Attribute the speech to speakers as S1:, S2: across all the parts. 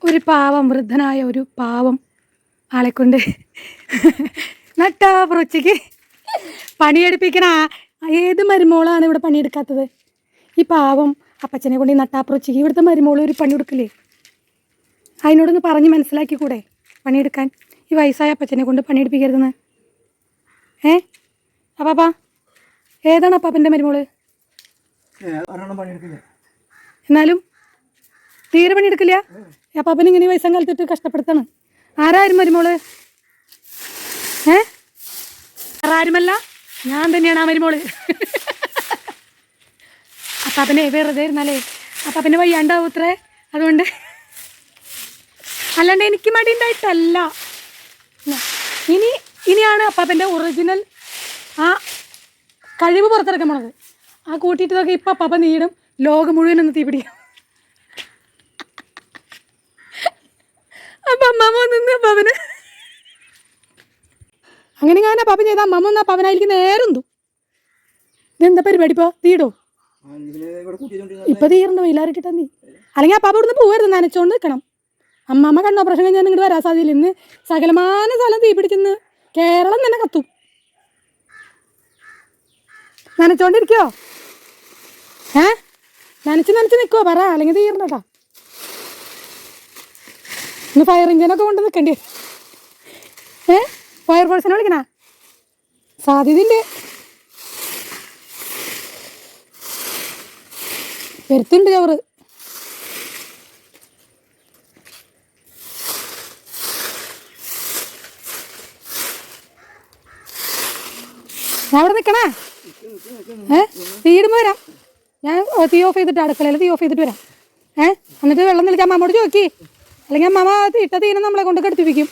S1: ഒരു പാവം വൃദ്ധനായ ഒരു പാവം ആളെ കൊണ്ട് നട്ടാപ്പുറച്ചയ്ക്ക് പണിയെടുപ്പിക്കണ ഏത് മരുമോളാണ് ഇവിടെ പണിയെടുക്കാത്തത്? ഈ പാവം അപ്പച്ചനെ കൊണ്ട് ഈ നട്ടാപ്പുറച്ചയ്ക്ക് ഇവിടുത്തെ മരുമോൾ ഒരു പണി കൊടുക്കില്ലേ? അതിനോടൊന്ന് പറഞ്ഞ് മനസ്സിലാക്കി കൂടെ പണിയെടുക്കാൻ? ഈ വയസ്സായ അപ്പച്ചനെ കൊണ്ട് പണിയെടുപ്പിക്കരുതെന്ന്. അപ്പാ ഏതാണ് അപ്പാപ്പൻ്റെ മരുമോള്? എന്നാലും തീരെ പണിയെടുക്കില്ല. അപ്പാപ്പൻ ഇങ്ങനെ വയസ്സാം കാലത്തിട്ട് കഷ്ടപ്പെടുത്താണ്. ആരാരും മരുമോള്? ആരുമല്ല, ഞാൻ തന്നെയാണ് ആ മരുമോള്. അപ്പാപ്പനെ വെറുതെ ഇരുന്നാലേ അപ്പാപ്പന് വയ്യാണ്ടാവും അത്രേ. അതുകൊണ്ട് അല്ലാണ്ട് എനിക്ക് മടി ഉണ്ടായിട്ടല്ല. ഇനിയാണ് അപ്പാപ്പൻ്റെ ഒറിജിനൽ ആ കഴിവ് പുറത്തിറക്കാൻ പോണത്. ആ കൂട്ടിയിട്ടതൊക്കെ ഇപ്പം അപ്പാപ്പ നീടും ലോകം മുഴുവനൊന്ന് തീപിടിക്കും. അപ്പം അമ്മാമ്മ നിന്ന് അപ്പാപ്പന് അങ്ങനെ ഞാൻ അപ്പാപ്പൻ ചെയ്ത അമ്മാമ്മ ഒന്ന് അപ്പാപ്പനായിരിക്കും നേരെന്തു. ഇതെന്താ പരിപാടി? ഇപ്പോൾ തീടോ? ഇപ്പം തീരുണ്ടോ? വെയിലാറിട്ടിട്ടാ നീ. അല്ലെങ്കിൽ അപ്പാപ്പ ഇവിടുന്ന് പോകരുത്, നനച്ചോണ്ട് നിൽക്കണം. അമ്മാമ്മ കണ്ണ ഓപ്പറേഷൻ കഴിഞ്ഞാൽ ഇങ്ങോട്ട് വരാൻ സാധ്യതയില്ല. ഇന്ന് സകലമാന സ്ഥലം തീ പിടിച്ചെന്ന് കേരളം തന്നെ കത്തും. നനച്ചോണ്ടിരിക്കോ? നനച്ച് നിൽക്കുമോ പറ, അല്ലെങ്കിൽ തീർന്നട്ടാ. ഇന്ന് ഫയർ എഞ്ചിനൊക്കെ കൊണ്ട് നിൽക്കണ്ടേ? ഫയർഫോഴ്സിനെ വിളിക്കണ സാധ്യതയുണ്ട്. വരുത്തുണ്ട് ചോറ്. ഞാൻ അവിടെ നിൽക്കണേ. തീയിടുമ്പോൾ വരാം. ഞാൻ തീ ഓഫ് ചെയ്തിട്ട് അടുക്കളയിൽ തീ ഓഫ് ചെയ്തിട്ട് വരാം. എന്നിട്ട് വെള്ളം നിൽക്കാൻ അമ്മോട് ചോദിക്കി. അല്ലെങ്കിൽ അമ്മ ഇട്ട തീനെ നമ്മളെ കൊണ്ട് കെടുത്തിപ്പിക്കും.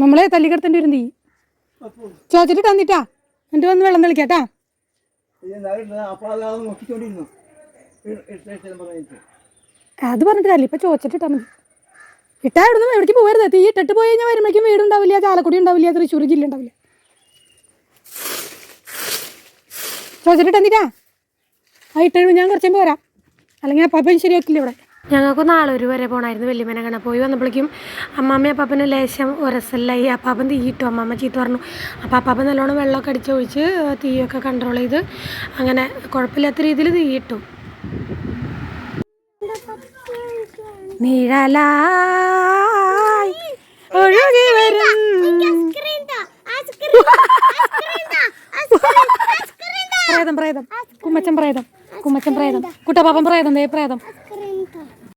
S1: നമ്മളെ തല്ലിക്കെടുത്തേണ്ടി വരും. തീ ചോദിച്ചിട്ട് തന്നിട്ടാ എന്നിട്ട് വന്ന് വെള്ളം തെളിക്കാട്ടാ. അത് പറഞ്ഞിട്ട് തല്ലി ഇപ്പം ചോദിച്ചിട്ടിട്ടാ മതി. ഇട്ടാ ഇവിടുന്ന് എവിടേക്ക് പോകരുത്. തീ ഇട്ടിട്ട് പോയി കഴിഞ്ഞാൽ വരുമ്പോഴേക്കും വീടുണ്ടാവില്ല, ചാലക്കുടി ഉണ്ടാവില്ല, തൃശ്ശൂർ ജില്ല ഉണ്ടാവില്ല. ചോദിച്ചിട്ട് എന്തിട്ടാ ആ ഇട്ട് ഞാൻ കുറച്ചും പോരാം. അല്ലെങ്കിൽ അപ്പാപ്പൻ ശരിയാക്കില്ല ഇവിടെ. ഞങ്ങൾക്ക് നാളൊരു വരെ പോകണമായിരുന്നു വല്യമ്മനെ കാണാൻ. പോയി വന്നപ്പോഴേക്കും അമ്മാമ്മ അപ്പാപ്പന് ലേശം ഉരസല്ലായി. അപ്പാപ്പൻ തീയിട്ടു. അമ്മാമ്മ ചീത്ത പറഞ്ഞു. അപ്പോൾ അപ്പാപ്പൻ നല്ലോണം വെള്ളമൊക്കെ അടിച്ചൊഴിച്ച് തീയൊക്കെ കൺട്രോൾ ചെയ്ത് അങ്ങനെ കുഴപ്പമില്ലാത്ത രീതിയിൽ തീയിട്ടു. നിഴലായി ഒഴുകി വരും പ്രേതം, കുമ്മച്ചൻ പ്രേതം, കുട്ടപ്പാപ്പൻ പ്രേതം, പ്രേതം.